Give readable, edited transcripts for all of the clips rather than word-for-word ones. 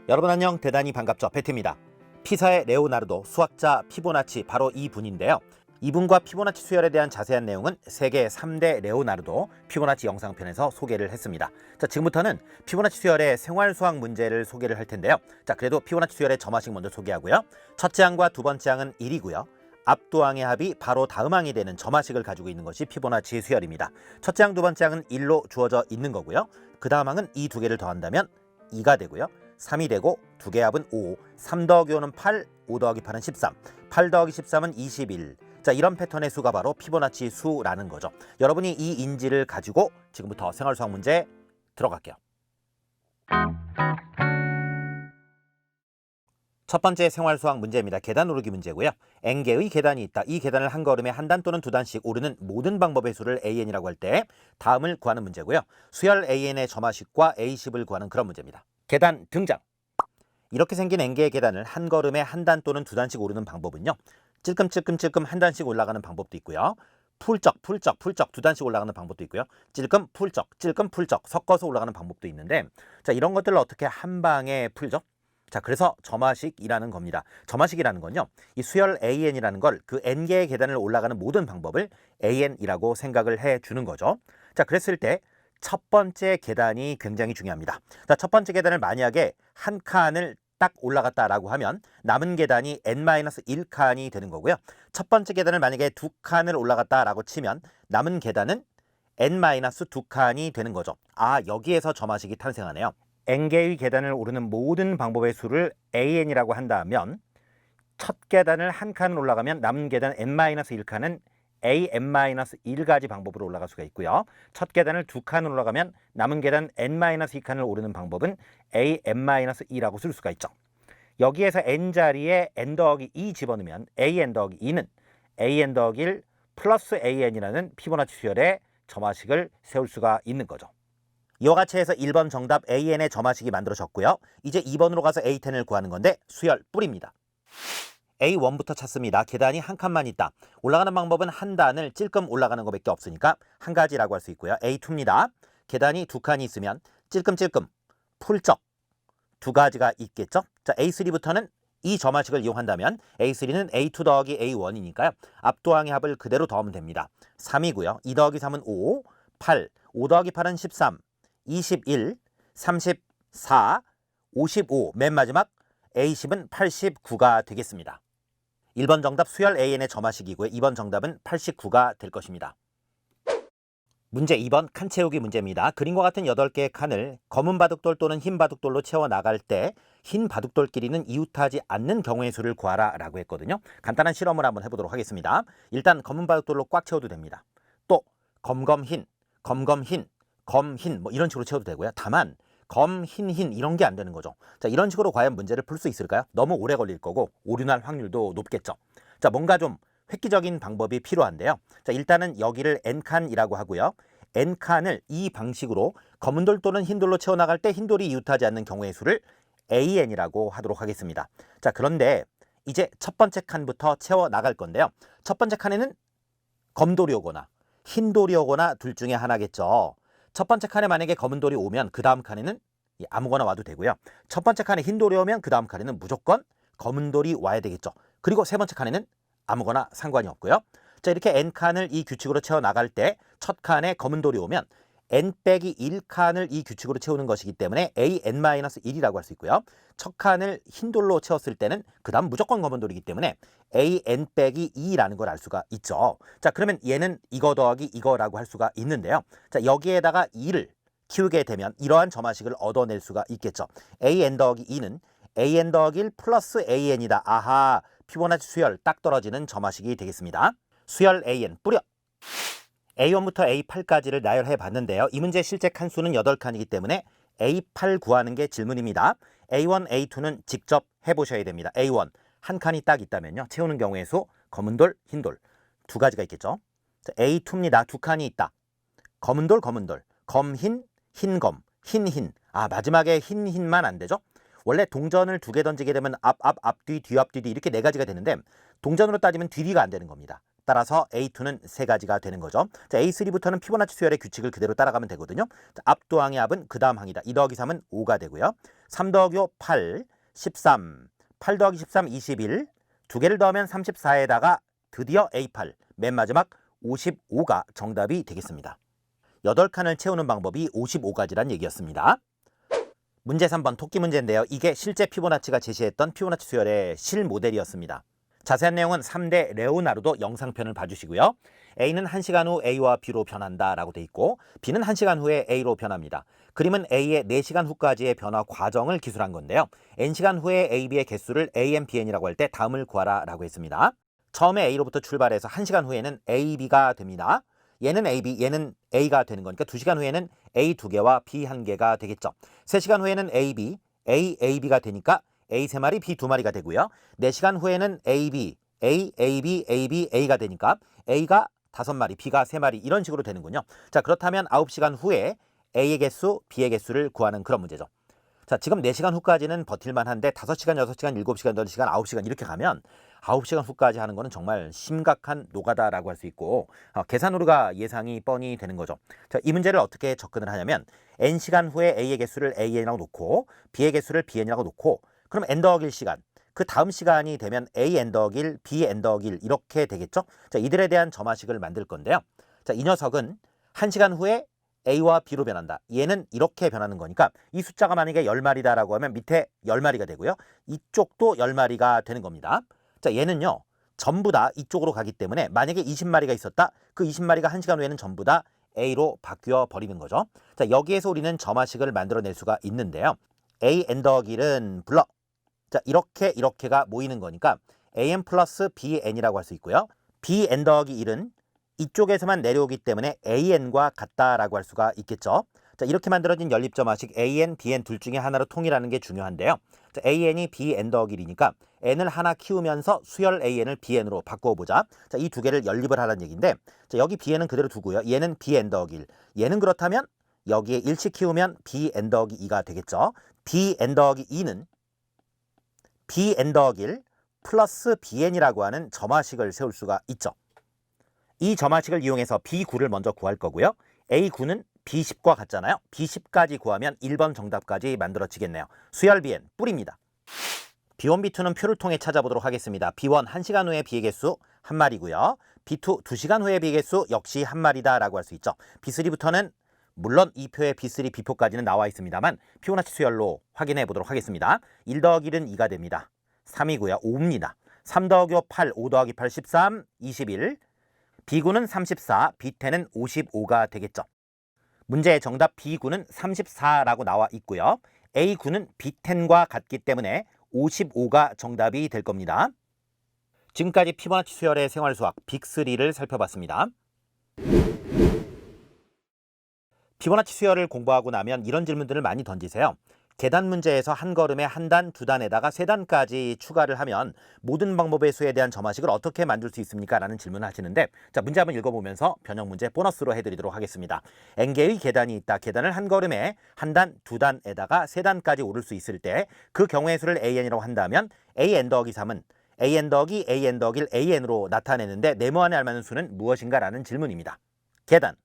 여러분 안녕, 대단히 반갑죠. 베트입니다. 피사의 레오나르도, 수학자 피보나치, 바로 이분인데요. 이분과 피보나치 수열에 대한 자세한 내용은 세계 3대 레오나르도 피보나치 영상편에서 소개를 했습니다. 자, 지금부터는 피보나치 수열의 생활수학 문제를 소개를 할 텐데요. 자, 그래도 피보나치 수열의 점화식 먼저 소개하고요. 첫째 항과 두 번째 항은 1이고요. 앞 두 항의 합이 바로 다음 항이 되는 점화식을 가지고 있는 것이 피보나치 수열입니다. 첫째 항, 두 번째 항은 1로 주어져 있는 거고요. 그 다음 항은 이 두 개를 더한다면 2가 되고요. 3이 되고 두 개의 합은 5, 3 더하기 5는 8, 5 더하기 8은 13, 8 더하기 13은 21. 자, 이런 패턴의 수가 바로 피보나치 수라는 거죠. 여러분이 이 인지를 가지고 지금부터 생활수학 문제 들어갈게요. 첫 번째 생활수학 문제입니다. 계단 오르기 문제고요. n개의 계단이 있다. 이 계단을 한 걸음에 한 단 또는 두 단씩 오르는 모든 방법의 수를 an이라고 할 때 다음을 구하는 문제고요. 수열 an의 점화식과 a10을 구하는 그런 문제입니다. 계단 등장. 이렇게 생긴 n개의 계단을 한 걸음에 한 단 또는 두 단씩 오르는 방법은요. 찔끔찔끔찔끔 한 단씩 올라가는 방법도 있고요. 풀쩍 두 단씩 올라가는 방법도 있고요. 찔끔 풀쩍 섞어서 올라가는 방법도 있는데, 자, 이런 것들을 어떻게 한 방에 풀죠? 자, 그래서 점화식이라는 겁니다. 점화식이라는 건요, 이 수열 an이라는 걸 그 n개의 계단을 올라가는 모든 방법을 an이라고 생각을 해 주는 거죠. 자, 그랬을 때 첫 번째 계단이 굉장히 중요합니다. 자, 첫 번째 계단을 만약에 한 칸을 딱 올라갔다라고 하면 남은 계단이 n-1칸이 되는 거고요. 첫 번째 계단을 만약에 두 칸을 올라갔다라고 치면 남은 계단은 n-2칸이 되는 거죠. 아, 여기에서 점화식이 탄생하네요. n개의 계단을 오르는 모든 방법의 수를 an이라고 한다면 첫 계단을 한 칸을 올라가면 남은 계단 n-1칸은 an-1가지 방법으로 올라갈 수가 있고요. 첫 계단을 두 칸을 올라가면 남은 계단 n-2칸을 오르는 방법은 an-2라고 쓸 수가 있죠. 여기에서 n자리에 n 더하기 2 집어넣으면 an 더하기 2는 an 더하기 1 플러스 an이라는 피보나치 수열의 점화식을 세울 수가 있는 거죠. 이와 같이 해서 1번 정답 an의 점화식이 만들어졌고요. 이제 2번으로 가서 a10을 구하는 건데 수열 뿔입니다. A1부터 찾습니다. 계단이 한 칸만 있다. 올라가는 방법은 한 단을 찔끔 올라가는 것밖에 없으니까 한 가지라고 할 수 있고요. A2입니다. 계단이 두 칸이 있으면 찔끔찔끔 풀쩍 두 가지가 있겠죠. 자, A3부터는 이 점화식을 이용한다면 A3는 A2 더하기 A1이니까요. 앞도항의 합을 그대로 더하면 됩니다. 3이고요. 2 더하기 3은 5, 8, 5 더하기 8은 13, 21, 34, 55, 맨 마지막 A10은 89가 되겠습니다. 1번 정답 수열 an의 점화식이고요. 2번 정답은 89가 될 것입니다. 문제 2번 칸 채우기 문제입니다. 그림과 같은 8개의 칸을 검은 바둑돌 또는 흰 바둑돌로 채워 나갈 때 흰 바둑돌끼리는 이웃하지 않는 경우의 수를 구하라 라고 했거든요. 간단한 실험을 한번 해보도록 하겠습니다. 일단 검은 바둑돌로 꽉 채워도 됩니다. 또 검검흰, 검검흰, 검흰 뭐 이런 식으로 채워도 되고요. 다만 검, 흰 이런 게 안 되는 거죠. 자, 이런 식으로 과연 문제를 풀 수 있을까요? 너무 오래 걸릴 거고 오류날 확률도 높겠죠. 자, 뭔가 좀 획기적인 방법이 필요한데요. 자, 일단은 여기를 n칸이라고 하고요. n칸을 이 방식으로 검은 돌 또는 흰 돌로 채워나갈 때 흰 돌이 이웃하지 않는 경우의 수를 an이라고 하도록 하겠습니다. 자, 그런데 이제 첫 번째 칸부터 채워나갈 건데요. 첫 번째 칸에는 검돌이 오거나 흰 돌이 오거나 둘 중에 하나겠죠. 첫 번째 칸에 만약에 검은 돌이 오면 그 다음 칸에는 아무거나 와도 되고요. 첫 번째 칸에 흰 돌이 오면 그 다음 칸에는 무조건 검은 돌이 와야 되겠죠. 그리고 세 번째 칸에는 아무거나 상관이 없고요. 자, 이렇게 n칸을 이 규칙으로 채워 나갈 때 첫 칸에 검은 돌이 오면 n-1칸을 이 규칙으로 채우는 것이기 때문에 an-1이라고 할 수 있고요. 첫 칸을 흰 돌로 채웠을 때는 그 다음 무조건 검은 돌이기 때문에 an-2라는 걸 알 수가 있죠. 자, 그러면 얘는 이거 더하기 이거라고 할 수가 있는데요. 자, 여기에다가 2를 키우게 되면 이러한 점화식을 얻어낼 수가 있겠죠. an 더하기 2는 an 더하기 1 플러스 an이다. 아하, 피보나치 수열 딱 떨어지는 점화식이 되겠습니다. 수열 an 뿌려. A1부터 A8까지를 나열해 봤는데요. 이 문제 실제 칸수는 8칸이기 때문에 A8 구하는 게 질문입니다. A1, A2는 직접 해보셔야 됩니다. A1 한 칸이 딱 있다면요. 채우는 경우의 수 검은 돌, 흰 돌 두 가지가 있겠죠. A2입니다. 두 칸이 있다. 검은 돌, 검흰, 흰검, 흰. 아, 마지막에 흰만 안 되죠? 원래 동전을 두 개 던지게 되면 앞뒤, 뒤 이렇게 네 가지가 되는데 동전으로 따지면 뒤뒤가 안 되는 겁니다. 따라서 A2는 세 가지가 되는 거죠. 자, A3부터는 피보나치 수열의 규칙을 그대로 따라가면 되거든요. 자, 앞도항의 합은 그 다음 항이다. 2 더하기 3은 5가 되고요. 3 더하기 5, 8, 13, 8 더하기 13, 21, 두 개를 더하면 34에다가 드디어 A8, 맨 마지막 55가 정답이 되겠습니다. 8칸을 채우는 방법이 55가지란 얘기였습니다. 문제 3번 토끼 문제인데요. 이게 실제 피보나치가 제시했던 피보나치 수열의 실모델이었습니다. 자세한 내용은 3대 레오나르도 영상편을 봐주시고요. A는 1시간 후 A와 B로 변한다 라고 돼 있고 B는 1시간 후에 A로 변합니다. 그림은 A의 4시간 후까지의 변화 과정을 기술한 건데요. N시간 후에 A, B의 개수를 AN, BN이라고 할 때 다음을 구하라 라고 했습니다. 처음에 A로부터 출발해서 1시간 후에는 A, B가 됩니다. 얘는 A, B, 얘는 A가 되는 거니까 2시간 후에는 A 2개와 B 1개가 되겠죠. 3시간 후에는 A, B, A, A, B가 되니까 A 3마리, B 2마리가 되고요. 4시간 후에는 A, B, A, A, B, A, B, A가 되니까 A가 5마리, B가 3마리 이런 식으로 되는군요. 자, 그렇다면 9시간 후에 A의 개수, B의 개수를 구하는 그런 문제죠. 자, 지금 4시간 후까지는 버틸만 한데 5시간, 6시간, 7시간, 8시간, 9시간 이렇게 가면 9시간 후까지 하는 거는 정말 심각한 노가다라고 할 수 있고 계산으로가 예상이 뻔히 되는 거죠. 자, 이 문제를 어떻게 접근을 하냐면 N시간 후에 A의 개수를 AN이라고 놓고 B의 개수를 BN이라고 놓고 그럼 N 더하기 1시간 그 다음 시간이 되면 A N 더하기 1, B N 더하기 1 이렇게 되겠죠. 자, 이들에 대한 점화식을 만들 건데요. 자, 이 녀석은 1시간 후에 A와 B로 변한다. 얘는 이렇게 변하는 거니까 이 숫자가 만약에 10마리다라고 하면 밑에 10마리가 되고요. 이쪽도 10마리가 되는 겁니다. 자, 얘는요. 전부 다 이쪽으로 가기 때문에 만약에 20마리가 있었다. 그 20마리가 1시간 후에는 전부 다 A로 바뀌어 버리는 거죠. 자, 여기에서 우리는 점화식을 만들어낼 수가 있는데요. A N 더하기 1은 불러. 자, 이렇게가 모이는 거니까 AN 플러스 BN이라고 할 수 있고요. BN 더하기 1은 이쪽에서만 내려오기 때문에 AN과 같다라고 할 수가 있겠죠. 자, 이렇게 만들어진 연립점화식 AN, BN 둘 중에 하나로 통일하는 게 중요한데요. 자, AN이 BN 더하기 1이니까 N을 하나 키우면서 수열 AN을 BN으로 바꿔보자. 자, 이 두 개를 연립을 하라는 얘기인데 자, 여기 BN은 그대로 두고요. 얘는 BN 더하기 1. 얘는 그렇다면 여기에 1씩 키우면 BN 더하기 2가 되겠죠. BN 더하기 2는 BN 더하기 1 플러스 BN이라고 하는 점화식을 세울 수가 있죠. 이 점화식을 이용해서 B9를 먼저 구할 거고요. A9는 B10과 같잖아요. B10까지 구하면 1번 정답까지 만들어지겠네요. 수열 BN 뿌립니다. B1, B2는 표를 통해 찾아보도록 하겠습니다. B1 1시간 후에 B의 개수 1마리고요. B2 2시간 후에 B의 개수 역시 1마리다 라고 할 수 있죠. B3부터는 물론 이 표에 B3, B4까지는 나와 있습니다만 피보나치 수열로 확인해 보도록 하겠습니다. 1 더하기 1은 2가 됩니다. 3이고요. 5입니다. 3 더하기 5, 8, 5 더하기 8, 13, 21. B9는 34, B10은 55가 되겠죠. 문제의 정답 B9는 34라고 나와 있고요. A9는 B10과 같기 때문에 55가 정답이 될 겁니다. 지금까지 피보나치 수열의 생활수학 빅3를 살펴봤습니다. 피보나치 수열을 공부하고 나면 이런 질문들을 많이 던지세요. 계단 문제에서 한 걸음에 한 단, 두 단에다가 세 단까지 추가를 하면 모든 방법의 수에 대한 점화식을 어떻게 만들 수 있습니까? 라는 질문을 하시는데 자, 문제 한번 읽어보면서 변형 문제 보너스로 해드리도록 하겠습니다. N개의 계단이 있다. 계단을 한 걸음에 한 단, 두 단에다가 세 단까지 오를 수 있을 때 그 경우의 수를 AN이라고 한다면 AN 더하기 3은 AN 더하기 AN 더하기 1 AN으로 나타내는데 네모안에 알맞는 수는 무엇인가? 라는 질문입니다. 계단.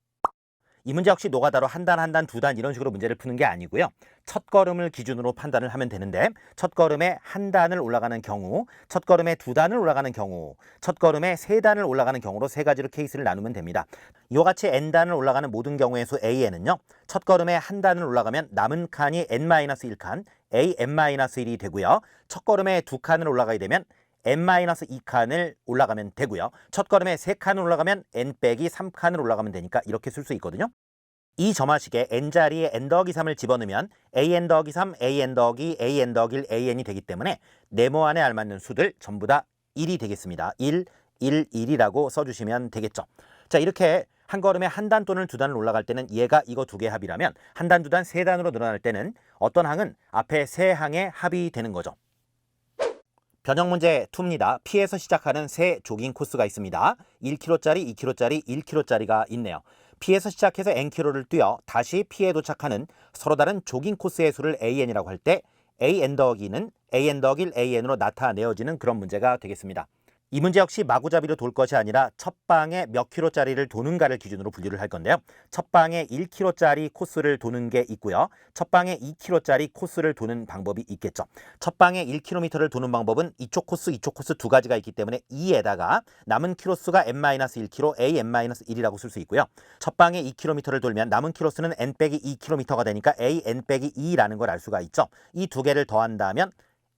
이 문제 역시 노가다로 한 단, 한 단, 두 단 이런 식으로 문제를 푸는 게 아니고요. 첫 걸음을 기준으로 판단을 하면 되는데 첫 걸음에 한 단을 올라가는 경우, 첫 걸음에 두 단을 올라가는 경우, 첫 걸음에 세 단을 올라가는 경우로 세 가지로 케이스를 나누면 됩니다. 이와 같이 N단을 올라가는 모든 경우의 수 AN은요. 첫 걸음에 한 단을 올라가면 남은 칸이 N-1칸, AN-1이 되고요. 첫 걸음에 두 칸을 올라가게 되면 N-2칸을 올라가면 되고요. 첫 걸음에 3칸을 올라가면 N-3칸을 올라가면 되니까 이렇게 쓸 수 있거든요. 이 점화식에 N자리에 N 더하기 3을 집어넣으면 AN 더하기 3, AN 더하기 AN 더하기 1, AN이 되기 때문에 네모안에 알맞는 수들 전부 다 1이 되겠습니다. 1, 1, 1이라고 써주시면 되겠죠. 자, 이렇게 한 걸음에 한 단 또는 두 단을 올라갈 때는 얘가 이거 두 개의 합이라면 한 단, 두 단, 세 단으로 늘어날 때는 어떤 항은 앞에 세 항의 합이 되는 거죠. 변형 문제 2입니다. P에서 시작하는 세 조깅 코스가 있습니다. 1km짜리, 2km짜리, 1km짜리가 있네요. P에서 시작해서 Nkm를 뛰어 다시 P에 도착하는 서로 다른 조깅 코스의 수를 AN이라고 할 때 AN 더하기는 AN 더하기 1 AN으로 나타내어지는 그런 문제가 되겠습니다. 이 문제 역시 마구잡이로 돌 것이 아니라 첫 방에 몇 킬로짜리를 도는가를 기준으로 분류를 할 건데요. 첫 방에 1킬로짜리 코스를 도는 게 있고요. 첫 방에 2킬로짜리 코스를 도는 방법이 있겠죠. 첫 방에 1km를 도는 방법은 이쪽 코스 두 가지가 있기 때문에 2에다가 남은 키로수가 n-1km, an-1이라고 쓸 수 있고요. 첫 방에 2km를 돌면 남은 키로수는 n-2km가 되니까 an-2라는 걸 알 수가 있죠. 이 두 개를 더한다면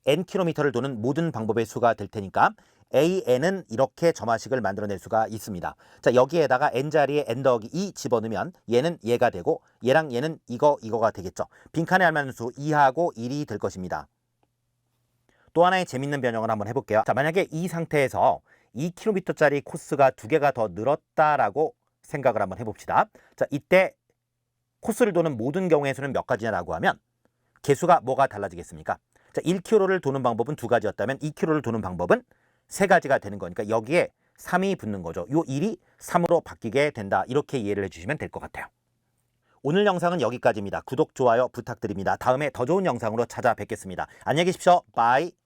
nkm를 도는 모든 방법의 수가 될 테니까 AN은 이렇게 점화식을 만들어낼 수가 있습니다. 자, 여기에다가 N자리에 N 더하기 2 집어넣으면 얘는 얘가 되고 얘랑 얘는 이거가 되겠죠. 빈칸에 알맞은 수 2하고 1이 될 것입니다. 또 하나의 재밌는 변형을 한번 해볼게요. 자, 만약에 이 상태에서 2km짜리 코스가 두 개가 더 늘었다라고 생각을 한번 해봅시다. 자, 이때 코스를 도는 모든 경우의 수는 몇 가지냐라고 하면 개수가 뭐가 달라지겠습니까? 자, 1km를 도는 방법은 두 가지였다면 2km를 도는 방법은 세 가지가 되는 거니까 여기에 3이 붙는 거죠. 요 1이 3으로 바뀌게 된다. 이렇게 이해를 해주시면 될 것 같아요. 오늘 영상은 여기까지입니다. 구독, 좋아요 부탁드립니다. 다음에 더 좋은 영상으로 찾아뵙겠습니다. 안녕히 계십시오. 바이.